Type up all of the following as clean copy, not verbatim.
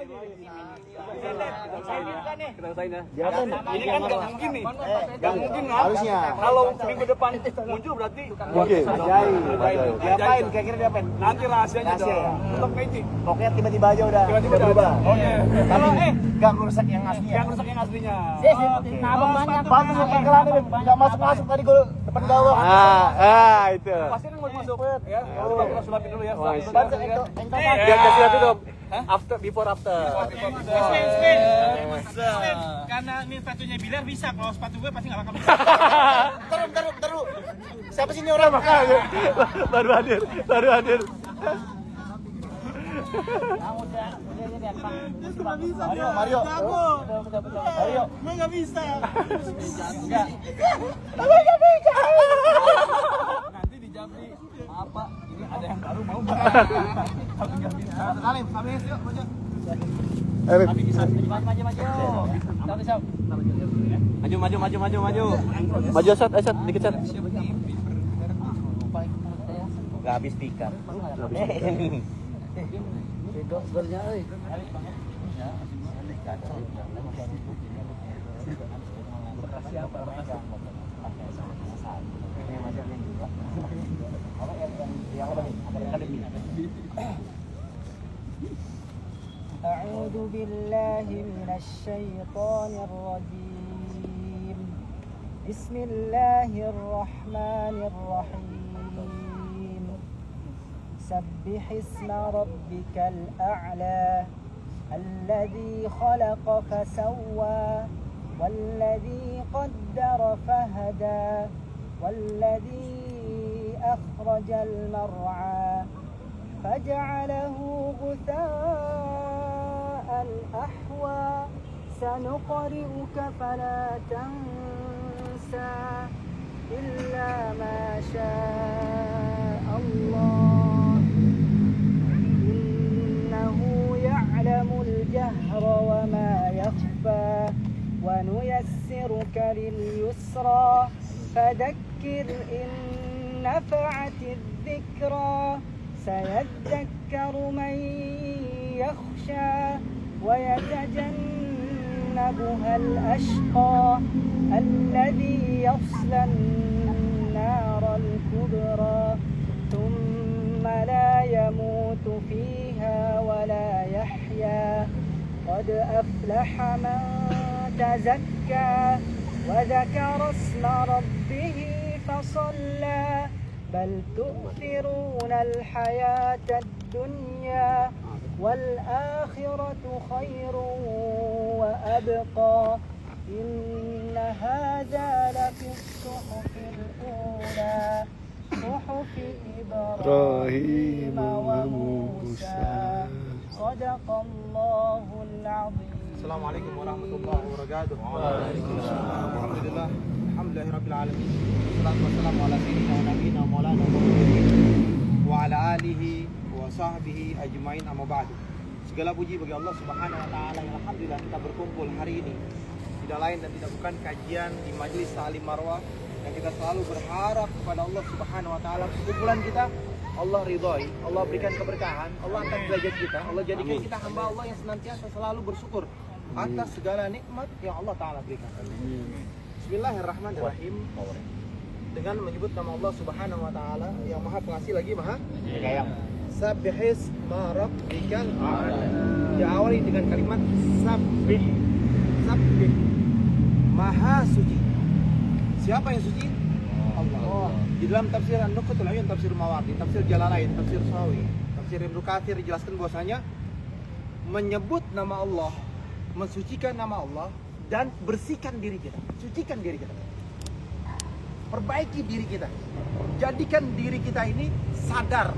Kita usahain ya. Ini kan nggak mungkin nih. Nggak mungkin kan? Harusnya. Kalau minggu depan muncul berarti Oke. Diapain? Kira-kira diapain? nanti rahasianya Rahasia dong. ya? Untuk magic. Pokoknya tiba-tiba aja udah. Tiba-tiba udah berubah. Oke. Tapi nggak merusak yang aslinya. Yang rusak yang aslinya. Nah, abang banyak. Sepatu pakai celana nggak masuk tadi gue depan gawang. Itu. Pasti kan mau masuk ya. Coba kita sulapin dulu ya. Biar kasih lihat dulu. After, before, after. Karena ini sepatunya Bilar bisa, kalau sepatu gue pasti nggak bakal bisa. Taruh. Siapa sih ini orang? Baru hadir. Mario. Gue nggak bisa. Nanti di Jambi apa? Ini ada yang baru mau nggak? Salim, habis yuk, maju. Maju. Maju set, dikit set. Gak habis tikar. أعوذ بالله من الشيطان الرجيم بسم الله الرحمن الرحيم سبح اسم ربك الأعلى الذي خلق فسوى والذي قدر فهدى والذي أخرج المرعى فجعله غثاء أحوى سنقرئك فلا تنسى إلا ما شاء الله إنه يعلم الجهر وما يخفى ونيسرك لليسرى فذكر إن نفعت الذكرى سيذكر من يخشى ويتجنبها الأشقى الذي يصلى النار الكبرى ثم لا يموت فيها ولا يحيا قد أفلح من تزكى وذكر اسم ربه فصلى بل تؤثرون الحياة الدنيا والآخرة خير وأبقى إن هذا لفي الصحف الأولى صحف إبراهيم وموسى صدق الله العظيم. Assalamualaikum warahmatullahi wabarakatuh. Alhamdulillah, alhamdulillahirabbil alamin. Wassalatu wassalamu ala sayyidina wa nabiyina maulana Muhammadin wa ala alihi wa sahbihi ajmain, amma ba'du. Segala puji bagi Allah Subhanahu wa taala yang alhamdulillah kita berkumpul hari ini. Tidak lain dan tidak bukan kajian di Majelis Ta'lim Marwah yang kita selalu berharap kepada Allah Subhanahu wa taala kumpulan kita Allah ridhoi, Allah berikan keberkahan, Allah angkat derajat kita, Allah jadikan kita hamba Allah yang senantiasa selalu bersyukur atas segala nikmat yang Allah Ta'ala berikan. Bismillahirrahmanirrahim. Dengan menyebut nama Allah Subhanahu wa Ta'ala yang Maha Pengasih lagi Maha Penyayang. Sabbihis ma rabbikal a'la. Diawali dengan kalimat sabbih. Sabbih. Maha suci. Siapa yang suci? Allah. Di dalam tafsir An-Nuqatul Uyun, tafsir Mawardi, tafsir Jalalain, tafsir Sawi, tafsir Ibnu Katsir dijelaskan bahwasanya menyebut nama Allah, mensucikan nama Allah dan bersihkan diri kita, sucikan diri kita, perbaiki diri kita, jadikan diri kita ini sadar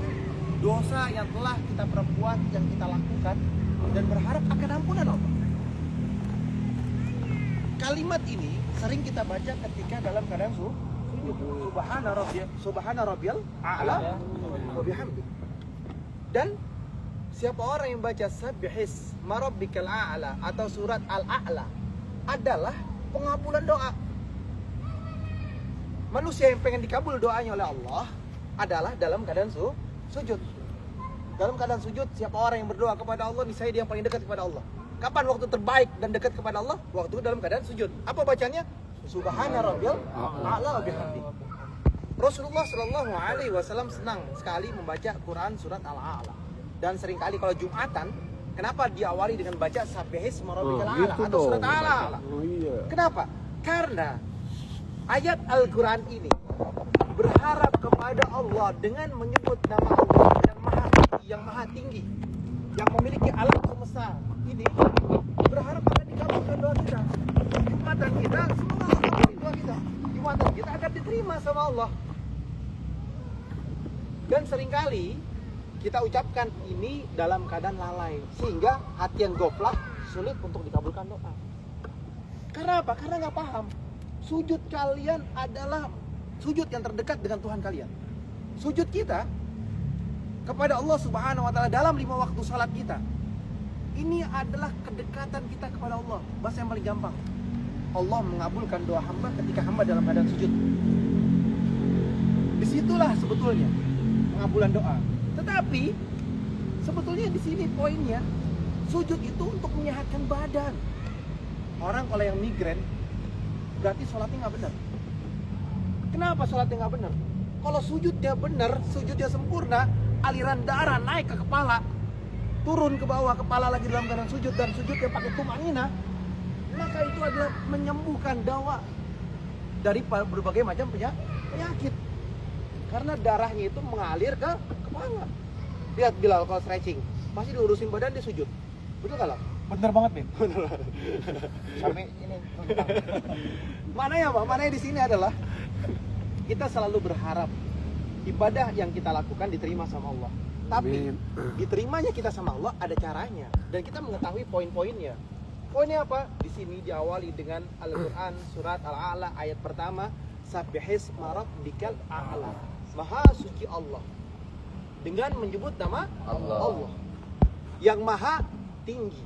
dosa yang telah kita perbuat, yang kita lakukan, dan berharap akan ampunan Allah. Kalimat ini sering kita baca ketika dalam keadaan sujud. Subhana rabbiyal a'la wa bihamdi. Dan siapa orang yang baca sabbihis marabbikal a'la atau surat al-a'la adalah pengabulan doa. Manusia yang pengen dikabul doanya oleh Allah adalah dalam keadaan sujud. dalam keadaan sujud, siapa orang yang berdoa kepada Allah, niscaya dia yang paling dekat kepada Allah. Kapan waktu terbaik dan dekat kepada Allah? Waktu dalam keadaan sujud. Apa bacanya? Subhana rabbiyal a'la wa bihamdi. Rasulullah Shallallahu Alaihi Wasallam senang sekali membaca Quran surat Al-A'la. Dan seringkali kalau Jumatan, kenapa diawali dengan baca Sabbihisma rabbikal a'la atau surat Al-A'la? Kenapa? Karena ayat Al-Quran ini berharap kepada Allah dengan menyebut nama Allah yang maha tinggi, yang memiliki alam semesta ini, berharap akan dikabulkan doa kita. Jumatan kita, semoga Allah kabulkan doa kita. Jumatan kita akan diterima sama Allah. Dan seringkali kita ucapkan ini dalam keadaan lalai, sehingga hati yang goflah sulit untuk dikabulkan doa. Karena apa? Karena nggak paham. Sujud kalian adalah sujud yang terdekat dengan Tuhan kalian. Sujud kita kepada Allah Subhanahu wa Ta'ala dalam 5 waktu salat kita, ini adalah kedekatan kita kepada Allah. Bahasa yang paling gampang, Allah mengabulkan doa hamba ketika hamba dalam keadaan sujud. Disitulah sebetulnya pengabulan doa. Tetapi sebetulnya di sini poinnya, sujud itu untuk menyehatkan badan. Orang kalau yang migrain berarti sholatnya nggak benar. Kenapa sholatnya nggak benar? Kalau sujudnya benar, sujudnya sempurna, aliran darah naik ke kepala, turun ke bawah, kepala lagi dalam keadaan sujud, dan sujudnya pakai tumanina, maka itu adalah menyembuhkan dawa dari berbagai macam penyakit. Karena darahnya itu mengalir ke kepala. Lihat Bilal kalau stretching, masih diurusin badan, dia sujud. Betul kalau? Bener banget, Bin. Sampai ini. Maknanya apa? Maknanya di sini adalah kita selalu berharap ibadah yang kita lakukan diterima sama Allah. Tapi diterimanya kita sama Allah ada caranya, dan kita mengetahui poin-poinnya. Poinnya apa? Di sini diawali dengan Al-Qur'an surat Al-A'la ayat pertama, Sabbihisma rabbikal a'la. Maha suci Allah. Dengan menyebut nama Allah yang maha tinggi.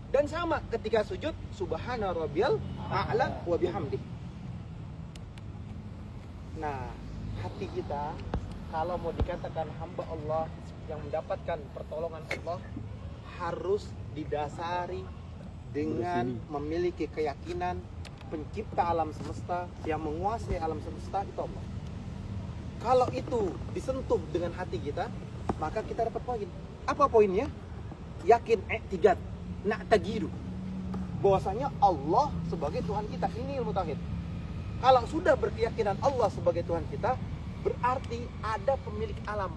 Dan sama ketika sujud, Subhana rabbiyal a'la wa bihamdi. Nah, hati kita kalau mau dikatakan hamba Allah yang mendapatkan pertolongan Allah, harus didasari dengan memiliki keyakinan pencipta alam semesta, yang menguasai alam semesta itu Allah. Kalau itu disentuh dengan hati kita, maka kita dapat poin. Apa poinnya? Yakin i'tiqad, na'taqidu, bahwasanya Allah sebagai Tuhan kita. Ini ilmu tauhid. Kalau sudah berkeyakinan Allah sebagai Tuhan kita, berarti ada pemilik alam.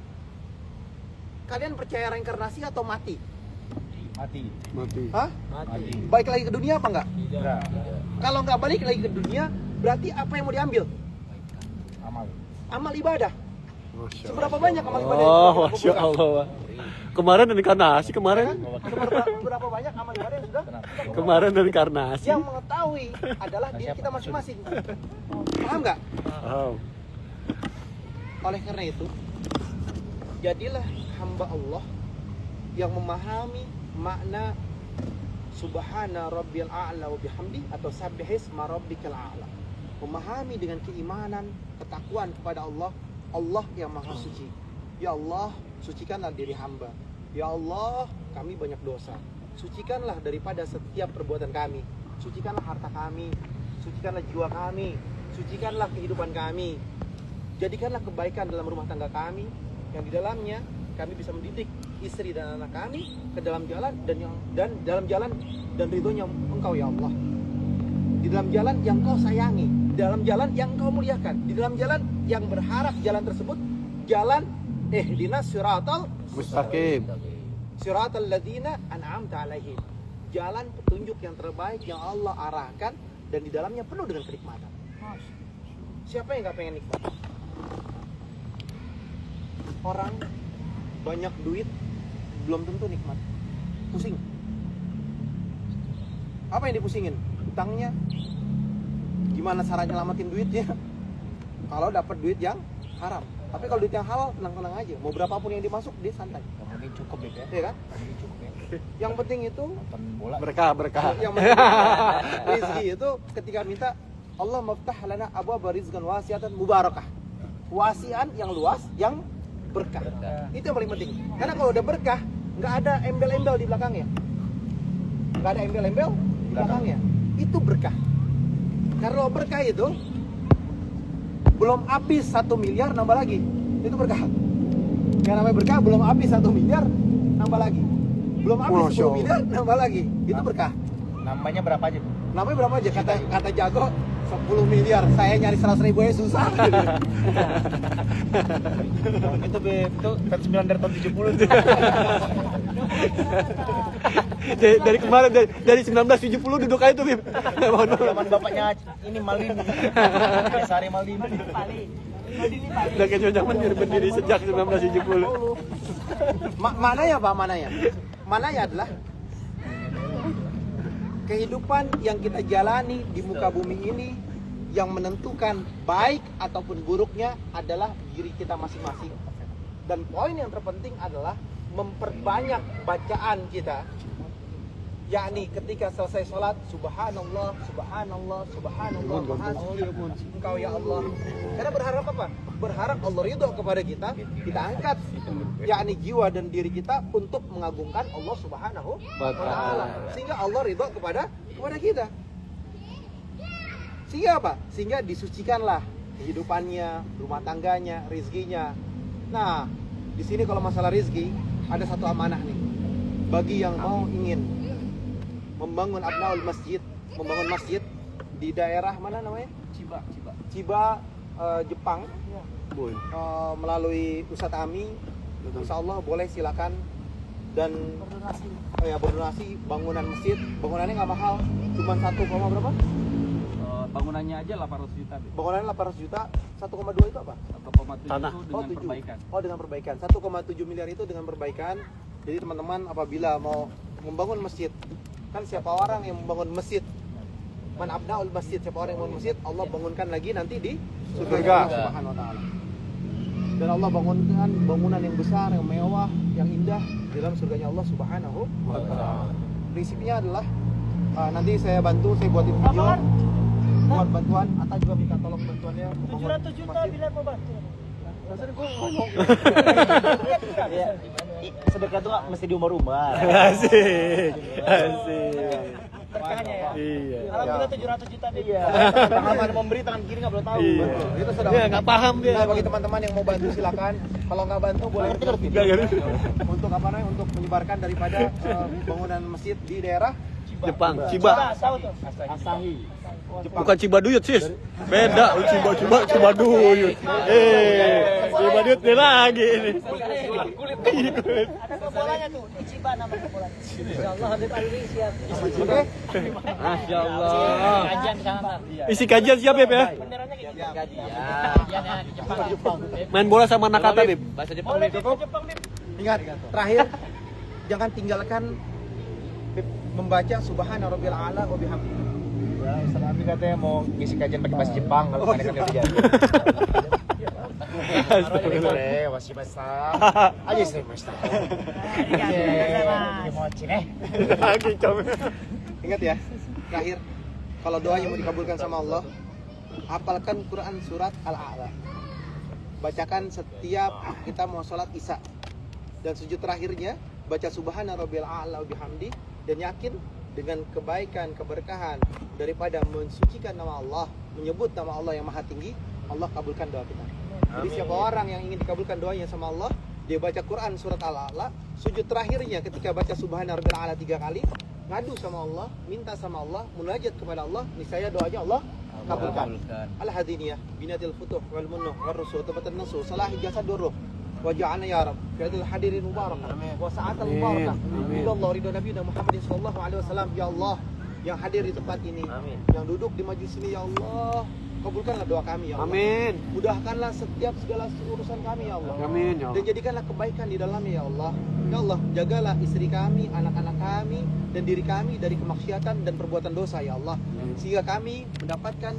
Kalian percaya reinkarnasi atau mati? Mati. Hah? Mati. Balik lagi ke dunia apa enggak? Tidak. Kalau nggak balik lagi ke dunia, berarti apa yang mau diambil? Amal. Amal ibadah. Seberapa banyak amal ibadah? Oh, Masya Allah. Kemarin reinkarnasi, kemarin Berapa banyak amal ibadah yang sudah? kemarin reinkarnasi. Yang mengetahui adalah diri kita masing-masing. Paham nggak? Oh. Oleh karena itu, jadilah hamba Allah yang memahami makna Subhana rabbiyal a'la wa bihamdi atau Sabbihisma rabbikal a'la. Memahami dengan keimanan, ketakwaan kepada Allah, Allah yang maha suci. Ya Allah, sucikanlah diri hamba. Ya Allah, kami banyak dosa. Sucikanlah daripada setiap perbuatan kami. Sucikanlah harta kami, sucikanlah jiwa kami, sucikanlah kehidupan kami. Jadikanlah kebaikan dalam rumah tangga kami, yang di dalamnya kami bisa mendidik istri dan anak kami ke dalam jalan dan dalam jalan dan ridhonya Engkau ya Allah. Di dalam jalan yang Kau sayangi, di dalam jalan yang Kau muliakan, di dalam jalan yang berharap jalan tersebut jalan ihdinas siratal Mustaqim. siratal ladzina an'amta alaihim. Jalan petunjuk yang terbaik yang Allah arahkan, dan di dalamnya penuh dengan kenikmatan. Siapa yang gak pengen nikmat? Orang banyak duit belum tentu nikmat. Pusing. Apa yang dipusingin? Utangnya. Gimana cara nyelamatin duitnya? Kalau dapat duit yang haram. Tapi kalau duit yang halal, tenang-tenang aja. Mau berapapun yang dimasuk, dia santai. Yang penting cukup ya. Iya kan? Yang penting cukup ya. Yang penting itu Nonton bola. Berkah. yang penting rezeki itu ketika minta Allah maftah lana abwaaba rizqan wasi'atan mubarakah. Wasi'an yang luas, yang berkah. Itu yang paling penting. Karena kalau udah berkah, nggak ada embel-embel di belakangnya. Nggak ada embel-embel di belakangnya. Itu berkah. Kalau berkah itu belum habis 1 miliar nambah lagi. Itu berkah. Yang namanya berkah belum habis 1 miliar nambah lagi. Belum habis 10 miliar nambah lagi. Itu berkah. Nambahnya berapa aja, Bu? Namanya berapa aja? Kata Jago 10 miliar. Saya nyari 100.000 aja susah. Itu Beb, itu kan 9 dari tahun 70 tuh. Dari kemarin dari 1970 duduk aja tuh, Bib. Zaman bapaknya ini Maldini. Sari Maldini. Udah kayak zaman berdiri sejak 1970. Mananya Pak? Mananya adalah kehidupan yang kita jalani di muka bumi ini, yang menentukan baik ataupun buruknya adalah diri kita masing-masing. Dan poin yang terpenting adalah memperbanyak bacaan kita, yakni ketika selesai sholat, subhanallah, subhanallah, subhanallah, subhanallah, engkau ya Allah. Karena berharap apa? Berharap Allah ridho kepada kita angkat yakni jiwa dan diri kita untuk mengagungkan Allah Subhanahu wa ta'ala, sehingga Allah ridho kepada kita. Sehingga apa? Sehingga disucikanlah kehidupannya, rumah tangganya, rizkinya. Nah, di sini kalau masalah rizki ada satu amanah nih bagi yang mau ingin membangun abnaul masjid, membangun masjid di daerah mana namanya? Chiba, Jepang. Melalui Ustadz Ami, insya Allah boleh silakan dan berdonasi bangunan masjid. Bangunannya nggak mahal, cuma 1, berapa? Bangunannya aja 800 juta. Bangunannya 800 juta, 1,2 itu apa? 1,7 Tanah. itu dengan perbaikan. Dengan perbaikan. 1,7 miliar itu dengan perbaikan. Jadi teman-teman apabila mau membangun masjid, kan siapa orang yang membangun masjid? Man abnaul masjid, siapa orang yang membangun masjid, Allah bangunkan lagi nanti di surga Allah Subhanahu wa ta'ala. Dan Allah bangunkan bangunan yang besar, yang mewah, yang indah di dalam surganya Allah Subhanahu wa ta'ala. Prinsipnya adalah nanti saya bantu, saya buatin video buat bantuan. Atta juga minta tolong bantuannya. 700 juta bila mau bantu. Sedekah tuh mesti di rumah-rumah. Asik. Berkahnya ya. Iya. Alhamdulillah 700 juta deh. Iya. Tangan mana memberi, tangan kiri nggak boleh tahu. Iya. Itu sudah. Dia nggak paham dia. Nah, bagi teman-teman yang mau bantu silakan. Kalau nggak bantu boleh untuk apa namanya? Untuk menyebarkan daripada bangunan masjid di daerah Jepang, Chiba. Tahu tuh. Asahi. Bukan Cibaduyut, sis. Beda, Cibaduyut. Cibaduyut dia lagi ini. Ada kepolanya tuh, di Ciba nama kepolanya. Insyaallah Habib Alwi siap. Oke. Masya Allah. Kajian di sana. Isi kajian siap ya, Beb? Benderanya kayak gitu. Kajian ya di Jepang. Main bola sama Nakata, Beb. Bahasa Jepang. Boleh ke Jepang nih. Ingat, terakhir jangan tinggalkan membaca subhana rabbil a'la wa bihamdihi. Ya, Ustaz Ami katanya mau ngisi kajian pakai bahasa Jepang, kalau kan udah jadi. Boleh, washimashita. Aja sih, Mas. Lagi, coba. Ingat ya, terakhir kalau doanya mau dikabulkan sama Allah, hafalkan Quran surat Al-A'la. Bacakan setiap kita mau sholat Isya. Dan sujud terakhirnya baca subhana rabbil a'la wa bihamdi, dan yakin dengan kebaikan, keberkahan daripada mensucikan nama Allah, menyebut nama Allah yang maha tinggi, Allah kabulkan doa kita. Jadi siapa orang yang ingin dikabulkan doanya sama Allah, dia baca Quran surat Al-A'la, sujud terakhirnya ketika baca subhana rabbil a'la 3 kali, ngadu sama Allah, minta sama Allah, munajat kepada Allah, niscaya doanya Allah kabulkan. Al-hadiniyah binatil futuh wal munuh wal rusul tabatan nasu salahi jasad duruh waja'ana ya Rab fi hadil hadirin mubarakah wa sa'atal mubarakah Allah ridho Nabi Muhammad sallallahu alaihi wasallam. Ya Allah yang hadir di tempat ini, yang duduk di majlis ini, ya Allah kabulkanlah doa kami ya Allah. Amin. Mudahkanlah setiap segala urusan kami ya Allah. Amin ya Dan Allah. jadikanlah kebaikan di dalamnya ya Allah. Ya Allah, jagalah istri kami, anak-anak kami, dan diri kami dari kemaksiatan dan perbuatan dosa ya Allah. Sehingga kami mendapatkan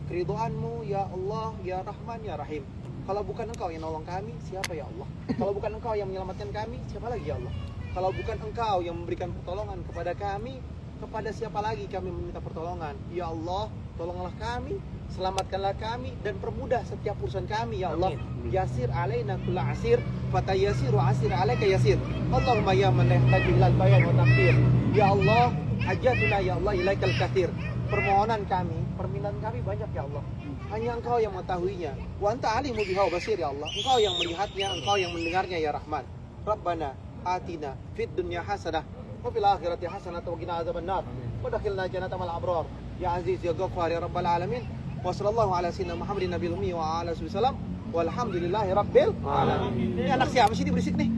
keridhaan-Mu ya Allah, ya Rahman, ya Rahim. Kalau bukan Engkau yang nolong kami, siapa ya Allah? Kalau bukan Engkau yang menyelamatkan kami, siapa lagi ya Allah? Kalau bukan Engkau yang memberikan pertolongan kepada kami, kepada siapa lagi kami meminta pertolongan? Ya Allah, tolonglah kami, selamatkanlah kami dan permudah setiap urusan kami ya Allah. Yasir alaina kulla asir, fatayasiru asir alaika yasir. Allahumma ya man la yahtaju ilal bayan wa taqdir. Ya Allah, hajatuna ya Allah ilaikal katsir. Permohonan kami, permintaan kami banyak ya Allah. Hanya Engkau yang mengetahuinya. Wa anta alimu biha wa basir ya Allah. Engkau yang melihatnya, Engkau yang mendengarnya ya Rahman. Rabbana atina fid dunya hasanah wa fil akhirati hasanah wa qina adzabannar. Wa dakhilna jannata mal abrar. Ya Aziz ya Ghaffar ya Rabbal alamin. Wa sallallahu ala sayyidina Muhammadin nabiyil ummi wa ala alihi wasallam. Walhamdulillahi rabbil alamin. Ini anak siapa sih, ini berisik nih?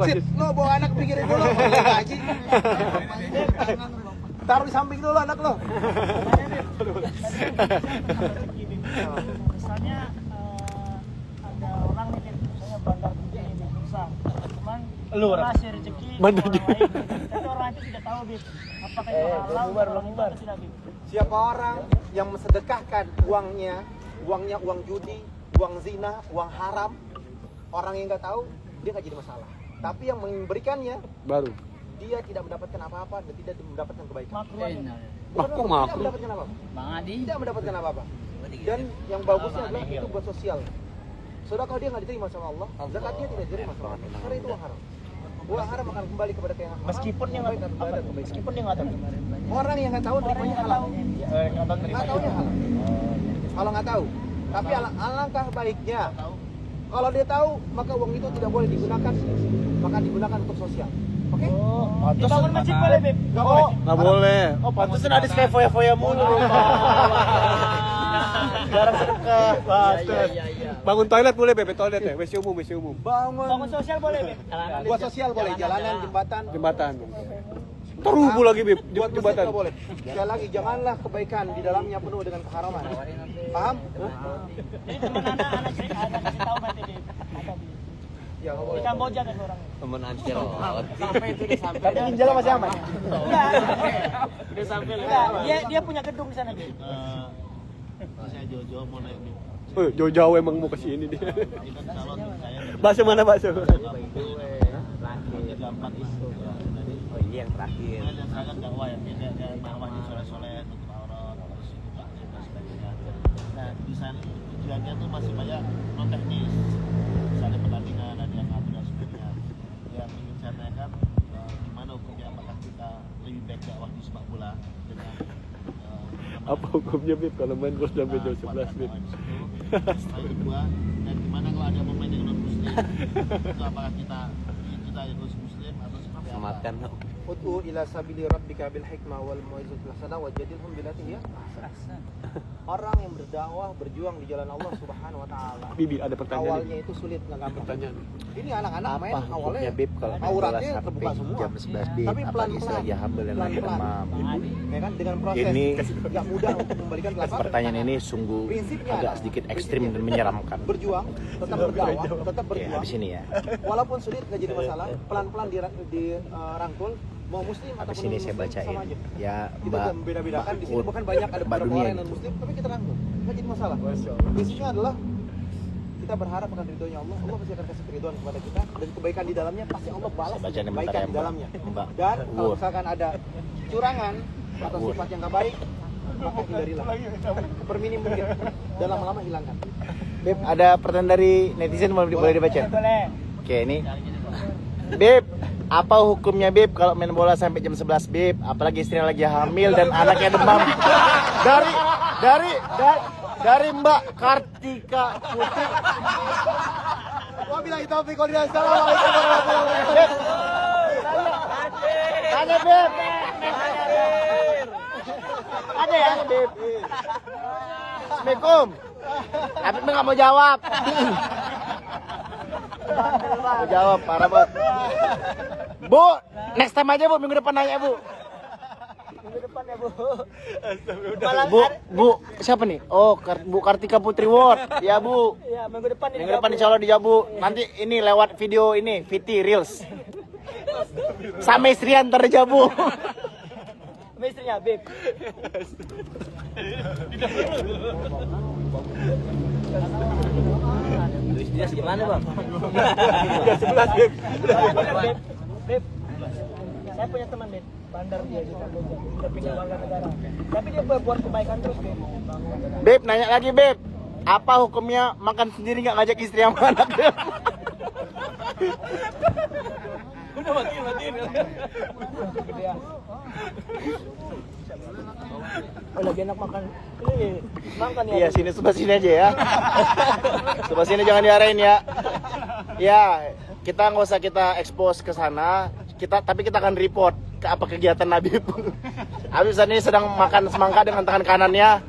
Sit, lo bawa anak pikirin dulu. Ngaji. Taruh di samping dulu anak lo. Misalnya ada orang nih, misalnya bandar gede di Nusa, cuman masih rezeki orang lain. Tapi orang itu tidak tahu, Bib, apakah itu halal atau tidak, Bib. Siapa orang yang mensedekahkan uangnya uang judi, uang zina, uang haram, orang yang nggak tahu, dia nggak jadi masalah. Tapi yang memberikannya Baru. dia tidak mendapatkan apa-apa dan tidak mendapatkan kebaikan. Kok Tidak mendapatkan apa-apa. Bang Adi. Tidak mendapatkan apa-apa. Dan yang bagusnya adalah itu buat sosial. Sedekah dia nggak diterima sama Allah, zakatnya tidak diterima sama Allah. Karena itu uang haram. Uang haram akan kembali kepada yang haram. Meskipun dia nggak tahu. Orang yang nggak tahu nerimanya halal. Nggak tahunya halal. Kalau nggak tahu, tapi alangkah baiknya kalau dia tahu, maka uang itu tidak boleh digunakan, maka digunakan untuk sosial. Oke? Dibangun masjid boleh, Bib? Nggak boleh. Nggak boleh. Oh, pantesan ada kayak foya-foya mulu. Jarang sedekah. Bangun toilet boleh, Beb, toilet ya. WC umum. Bangun sosial boleh, Bib? Buat sosial boleh, jalanan, Jembatan. Terubu lagi, Bib, buat masjid jembatan. nggak boleh. Sekali lagi, janganlah kebaikan di dalamnya penuh dengan keharaman. Paham? Jadi teman anak cerita, ada kasih tahu berarti, Bib. Ada, Bib. Ya, nggak Di boleh. Kamboja kan orang. Temen anjir. Sampai itu udah sampai. Tapi ginjalnya masih aman. Enggak. Udah sampai Enggak, dia punya gedung di sana, Bib. Saya Jojo mau naik nih. Jauh-jauh emang mau ke sini dia. Ini kan calon saya Bakso mana bakso? Oh ini yang terakhir. dan saya kan dakwah ya, dia dakwahnya soleh-soleh, tutup aurat, terus juga dan sebagainya. Nah, di sana tujuannya tuh masih banyak non teknis, misalnya pertandingan, ada yang atur dan sebagainya. Yang ingin saya tanyakan, gimana hukumnya, apakah kita lebih baik dakwah di sepak bola dengan Apa hukumnya, Bib, kalau main gol sampai jam 11, Bib? Yang kedua, dan gimana kalau ada pemain yang non muslim, itu apakah kita yang harus muslim atau seperti apa? Selamatkan. Ud'u ila sabili rabbika bil hikmah wal mau'izatil hasanah wajadilhum billati hiya ahsan. Orang yang berdakwah, berjuang di jalan Allah Subhanahu wa taala. Bibi, ada pertanyaan. Awalnya itu sulit, nggak gampang. Pertanyaan. Ini anak-anak main Apa awalnya hukumnya Bib kalau main bola auratnya sampai terbuka semua. jam 11 Bib? Tapi Apalagi pelan-pelan. lagi hamil dan lagi demam. Ya kan, dengan proses Ini nggak mudah untuk membalikan telapak. Pertanyaan ini sungguh Prinsipnya agak adalah- sedikit ekstrim dan menyeramkan. Berjuang, tetap berdakwah, tetap Ya, berjuang. habis ini ya. Walaupun sulit nggak jadi masalah, pelan-pelan dirangkul. Mau muslim Habis ataupun ini saya non-muslim, bacain. sama aja. Ya, Kita Mbak. beda-bedakan di sini, Mbak bukan banyak ada Mbak beberapa Dunia orang ini. yang non muslim, tapi kita rangkul, nggak jadi masalah. Prinsipnya adalah kita berharap akan ridhonya Allah. Allah pasti akan kasih keridhaan kepada kita, dan kebaikan di dalamnya pasti Allah balas Saya bacain dengan bentar kebaikan ya, di Mbak. dalamnya. Mbak. Dan kalau Wah. misalkan ada curangan atau Wah. sifat yang nggak baik, maka hindarilah. Perminim mungkin, dan lama-lama hilangkan. Bib, ada pertanyaan dari netizen boleh dibaca? Boleh. Oke, ini. Bib, apa hukumnya Bib kalau main bola sampai jam 11 Bib? Apalagi istrinya lagi hamil dan anaknya demam. Dari Mbak Kartika Putri. Wabillahi taufiq wal hidayah. Assalamualaikum warahmatullahi wabarakatuh. Tanya Bib. Ada ya Bib? Assalamualaikum. Tapi nggak mau jawab. Mau jawab, parah banget. Bu, next time aja Bu, minggu depan nanya Bu. Minggu depan ya, Bu. Bu, siapa nih? Oh, Bu Kartika Putri Ward. Ya Bu. Iya, minggu depan ini. Minggu depan insya Allah dijawab Bu. Nanti ini lewat video ini, VT Reels. Sama istrian ntar dijawab Bu. Sama istrinya, Bib. Istrinya segimana Bang? Jam 11, Bib. Bib. Saya punya teman Beb, bandar dia di Kamboja, udah pindah warga negara. Tapi dia buat kebaikan terus Beb. Beb, nanya lagi Beb. Apa hukumnya makan sendiri nggak ngajak istri sama anaknya? Udah matiin. Oh, lagi enak makan. Ini makan ya. Iya, sebelah sini aja ya. Sebelah sini jangan diarahin ya. Ya, kita nggak usah kita expose ke sana. Tapi kita akan report ke apa kegiatan Habib. Habib saat ini sedang makan semangka dengan tangan kanannya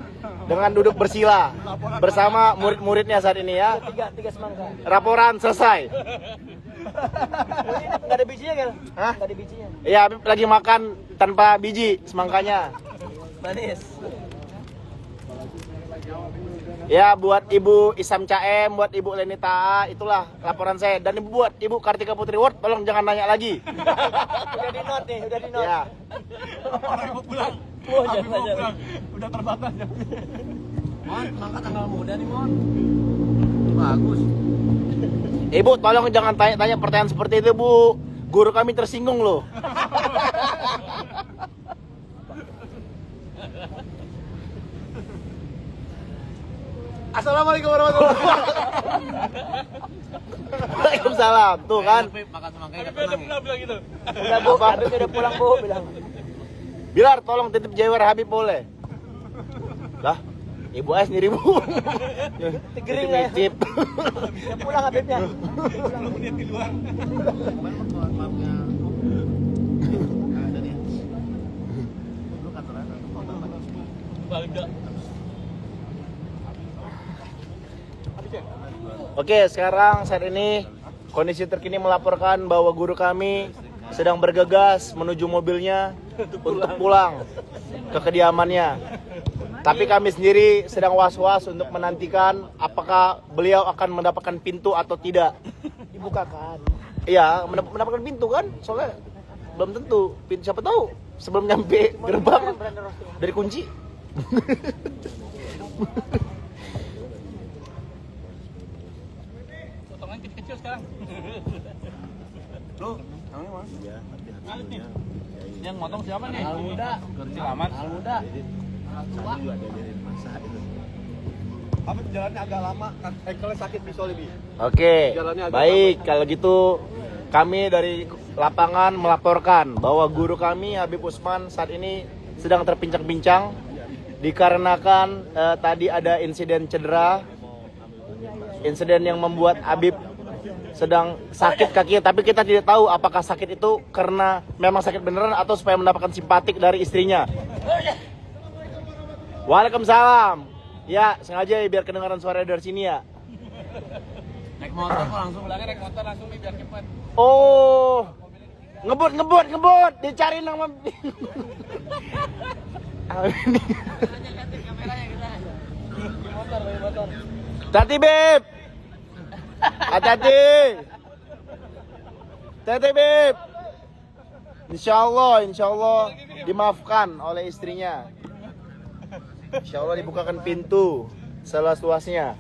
dengan duduk bersila bersama murid-muridnya saat ini ya. Tiga semangka. Laporan selesai. Nggak ada bijinya kan? Hah? Nggak ada bijinya. Iya, Habib lagi makan tanpa biji semangkanya. Manis. Ya, buat Ibu Isam Caem, buat Ibu Leni Taa, itulah laporan saya. Dan buat Ibu Kartika Putri Ward, tolong jangan nanya lagi. Udah di note nih, udah di note. Ya. Orang mau pulang. Oh, Habib mau jangan. pulang. Udah terbatas. Mon, mangkat tanggal muda nih, Mon. Bagus. Ibu, tolong jangan tanya pertanyaan seperti itu, Bu. Guru kami tersinggung loh. Assalamualaikum warahmatullahi Waalaikumsalam. Tuh kan. Makan semangka udah tenang ya. Bilang gitu. Udah Bu, Habib udah pulang Bu, bilang. Bilar, tolong titip Jaywar Habib boleh. Lah, Ibu Ais sendiri, Bu. Tegering lah ya. Titip. Udah pulang Habibnya. Kemudian di luar. Maafnya ada nih. Lu kantoran atau Balik dah. Oke, sekarang saat ini kondisi terkini melaporkan bahwa guru kami sedang bergegas menuju mobilnya untuk pulang ke kediamannya. Tapi kami sendiri sedang was-was untuk menantikan apakah beliau akan mendapatkan pintu atau tidak. Dibukakan. Iya, mendapatkan pintu kan? Soalnya belum tentu. Siapa tahu sebelum nyampe gerbang dari kunci. Potongan kecil-kecil sekarang. Lu, namanya Mas? Iya, yang motong siapa nih? Al Muda. Selamat. Al Muda. Apa jalannya agak lama kan? Kalau sakit bisa lebih. Oke, Jalannya agak baik. Kalau gitu kami dari lapangan melaporkan bahwa guru kami Habib Usman saat ini sedang terpincang-pincang dikarenakan tadi ada insiden cedera, insiden yang membuat Habib sedang sakit kakinya, tapi kita tidak tahu apakah sakit itu karena memang sakit beneran atau supaya mendapatkan simpatik dari istrinya. Waalaikumsalam. Ya, sengaja ya biar kedengaran suara dari sini ya. Naik motor kok langsung bilangnya naik motor langsung nih biar cepet. Oh, ngebut, dicari nama. Hati Beb, hati-hati, Beb. Insya Allah dimaafkan oleh istrinya. Insya Allah dibukakan pintu seluas-luasnya.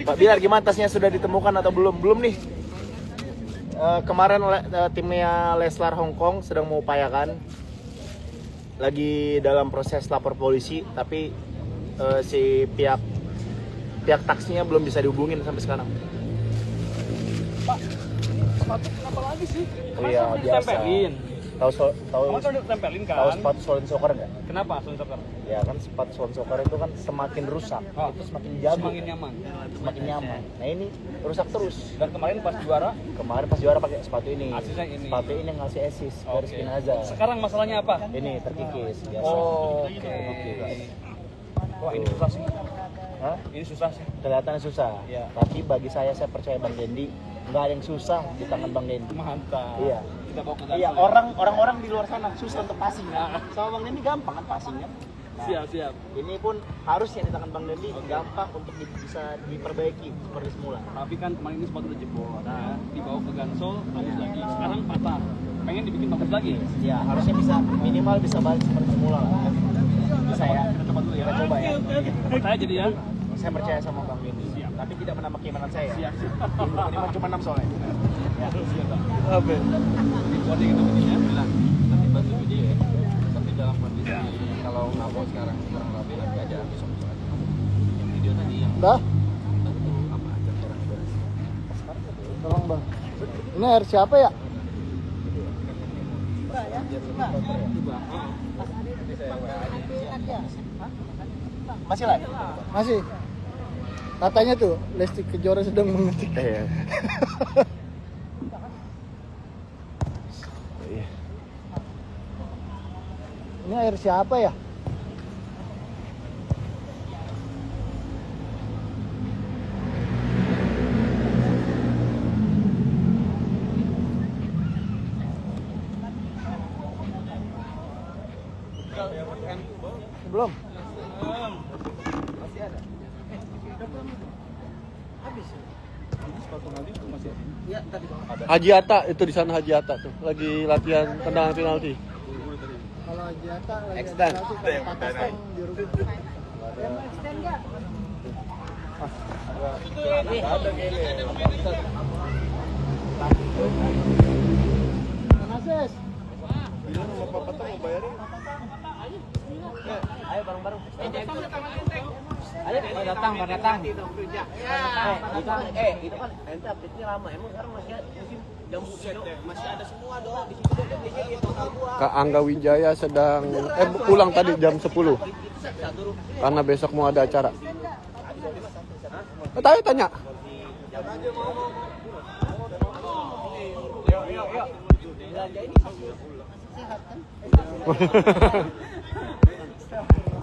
Pak Bilar, gimana tasnya sudah ditemukan atau belum? Belum nih. Kemarin timnya Leslar Hong Kong sedang mengupayakan, lagi dalam proses lapor polisi, tapi si pihak taksinya belum bisa dihubungin sampai sekarang. Pak, sepatu kenapa lagi sih? Iya, biasa. Tempelin. Tahu Kamu kan udah tempelin kan? tahu sepatu Solin Soccer nggak? Kenapa Solin Soccer? Ya kan sepatu Solin Soccer itu kan semakin rusak, Oh. itu semakin jago, Semakin nyaman. semakin nyaman. Nah ini rusak terus. Dan kemarin pas juara, Kemarin pas juara pakai sepatu ini. Asisnya ini. Sepatu ini yang ngasih assist dari Oke. Spinaza. Sekarang masalahnya apa? Ini terkikis biasa. Oke. Wah ini susah sih. Hah? Ini susah sih. Kelihatannya susah. Iya. Tapi bagi saya percaya Bang Dendi, nggak ada yang susah di tangan Bang Dendi. Mantap. Iya. Kita bawa ke Iya, Gansel. orang-orang di luar sana susah untuk passing. Sama Bang Dendi gampang kan passingnya. Nah, Siap. ini pun harusnya di tangan Bang Dendi gampang untuk bisa diperbaiki seperti semula. Tapi kan kemarin ini sepatu udah jebol. Nah, dibawa ke Gansol, bagus lagi. Sekarang patah. Pengen dibikin bagus lagi. Ya, harusnya bisa minimal bisa balik seperti semula lah. Bisa ya. Kita coba dulu ya. Kita coba ya. Percaya jadi ya. saya percaya sama Bang Benny. Siap. Tapi tidak menambah keimanan saya. Siap. Ini mah cuma 6 soalnya. Ya. Apa? Kode gitu begini ya, bilang nanti bantu video ya. Tapi dalam kondisi kalau nggak mau sekarang kurang lebih nanti aja besok aja. Yang video tadi yang Dah, bantu apa aja orang beres. tolong Bang. Ini air siapa ya? Masih live? Masih. Katanya tuh Lesti Kejora sedang mengetik. Iya. Ini air siapa ya? Belum. Haji Atta itu di sana Haji Atta tuh lagi latihan tendangan penalti. Kalau Haji Atta lagi Extend. ada satu patah di Uruguay. Anases. Ayo bareng-bareng. Ayo datang. Itu kan ente update-nya lama. Emang sekarang masih musim jam masih ada semua doang di situ dan dia total gua. Kak Angga Wijaya sedang pulang tadi jam 10. Karena besok mau ada acara. Tanya.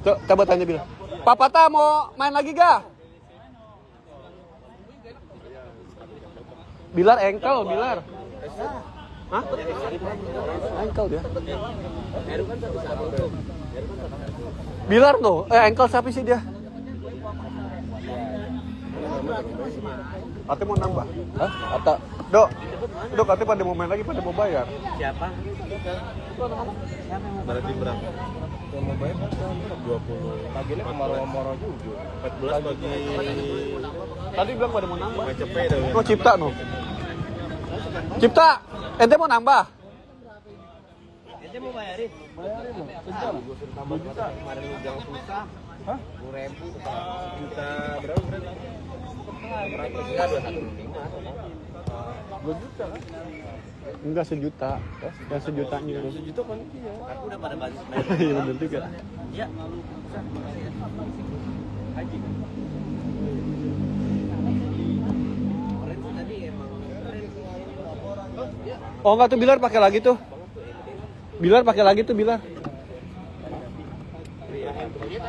Coba tanya Bilar. Papa Ta mau main lagi gak? Bilar engkel, Bilar. Hah? Engkel dia. Bilar tuh, engkel siapa sih dia? Ate mau nambah? Hah? Ata. Dok, Ate pada mau main lagi, pada mau bayar. Siapa? Berarti berapa? Yang mau bayar 20. Paginya kemarau-marau juga. 14 bagi Tadi bilang pada mau nambah. cepet dah. Oh, Cipta no. Cipta, ente mau nambah? Ente mau bayarin? Bayarin loh. Sejam. 2 juta. Kemarin lu jangan susah. Hah? 10.000. Juta berapa berarti? Enggak 215. 2 juta kan? Enggak sejuta. Yang sejutanya. Sejuta panitia. Aku udah pada balik. Iya bener juga. Iya. Haji. Kemarin tuh tadi emang Oh enggak tuh Bilar pakai lagi tuh. Bilar pakai lagi tuh Bilar.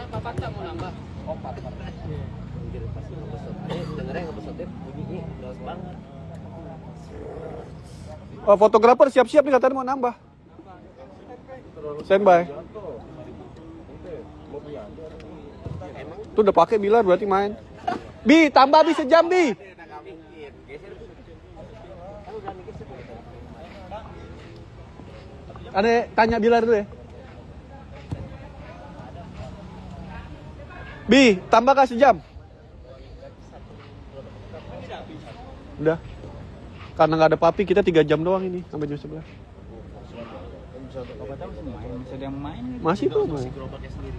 Papa tak mau nambah. Oh, Papa. Anjir pasti ngebesot. Dengernya ngebesotnya bunyi jelas banget. Oh, fotografer siap-siap nih katanya mau nambah. Standby. Tuh udah pakai Bilar berarti main. Bi, tambah Bi sejam Bi. Ane tanya Bilar dulu ya. Bi, tambah kah sejam? Udah. Karena nggak ada Papi, kita 3 jam doang ini sampai jam 11. Masih ada yang main. Masih tuh. Bro. Gerobaknya sendiri.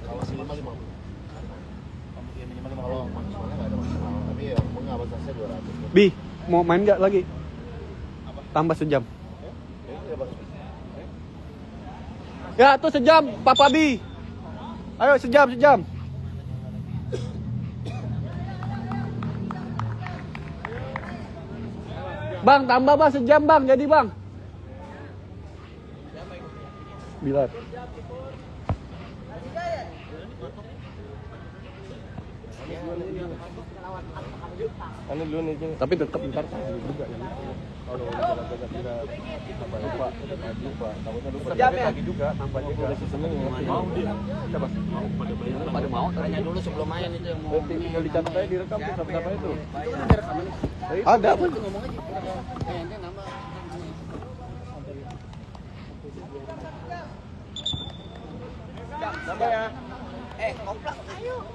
Kalau minimal 50. Minimal 50. Kalau maksimalnya nggak ada masalah. Tapi ya mungkin abatasnya 200. Bi, mau main nggak lagi? Tambah sejam. Ya, tuh sejam, Papa Bi. Ayo sejam. Bang, tambah Bang sejam Bang, jadi Bang. Bilar. Anu dulu nih. Tapi tetap ntar juga ya. Lagi juga nampaknya mau dia. Pada mau tanya dulu sebelum main itu yang mau. Tinggal dicatat aja direkam tuh siapa itu. Itu kan ada rekaman. Ada apa? Ngomong aja. Ente nama nambah ya. Komplak ayo.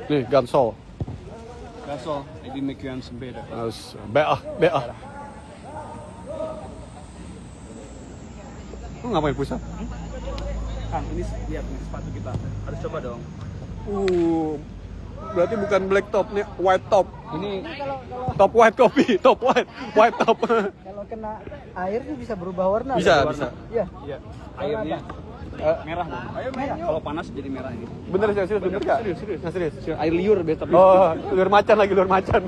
Nih, Gansol. Gasol, Eddie McKeon Sembeda. BA. Lu ngapain pusat? Kang, ini lihat nih sepatu kita. Harus coba dong. Berarti bukan black top nih, white top. Ini Top white kopi, top white top. Kalau kena air sih bisa berubah warna. Bisa. Iya. iya, airnya merah dong. Air merah. Kalau panas jadi merah ini. Bener serius bener gak? Serius. Nah, serius. Air liur biasa tapi Oh, luar macan lagi, luar macan.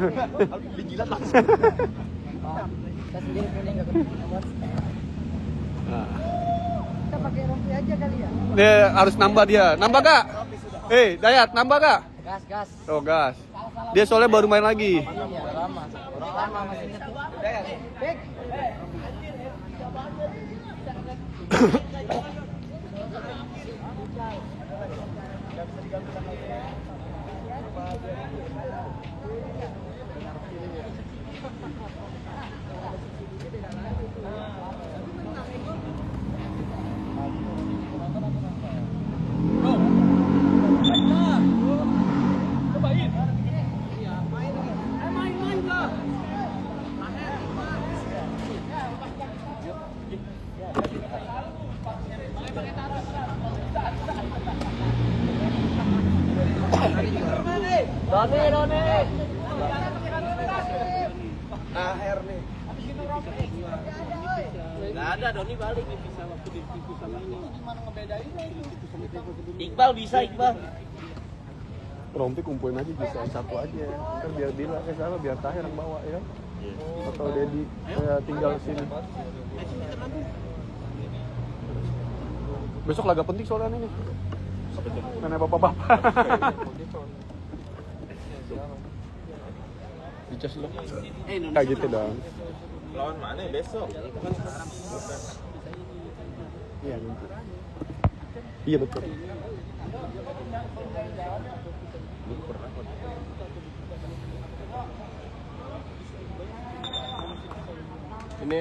dijilat langsung. Saya sendiri pilih nggak kena. Kita pakai rompi aja kali ya. Dia harus nambah dia. Nambah gak? Dayat, nambah gak? Gas. Oh, gas. Dia soalnya baru main lagi. Orang lama masih inget. Pik. Doni. AR nih. Nggak ada, Doni balik bisa waktu ditipu sama ini. Gimana ngebedainnya itu? Iqbal bisa, Iqbal. Rompi kumpulin aja bisa satu aja. Kan biar Dila sama biar Tahir yang bawa ya. Atau Dedi tinggal sini. Besok laga penting soalnya ini. Karena bapak-bapak. Dicas lo. Kayak gitu dong. Lawan mana besok? Iya, gitu. Iya betul. Ini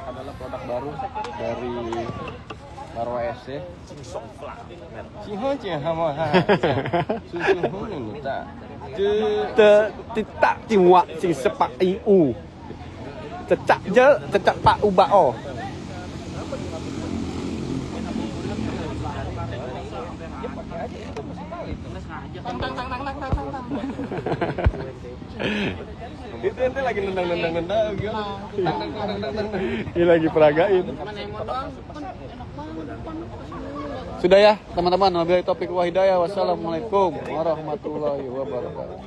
adalah produk baru dari Marwa SC. Tidak tiwa sing sepak iu. Cecak je, cecak pak ubao. Itu ente lagi nendang gitu. Ini lagi peragain. Sudah ya teman-teman, wabillahi taufiq wa hidayah. Wassalamualaikum warahmatullahi wabarakatuh.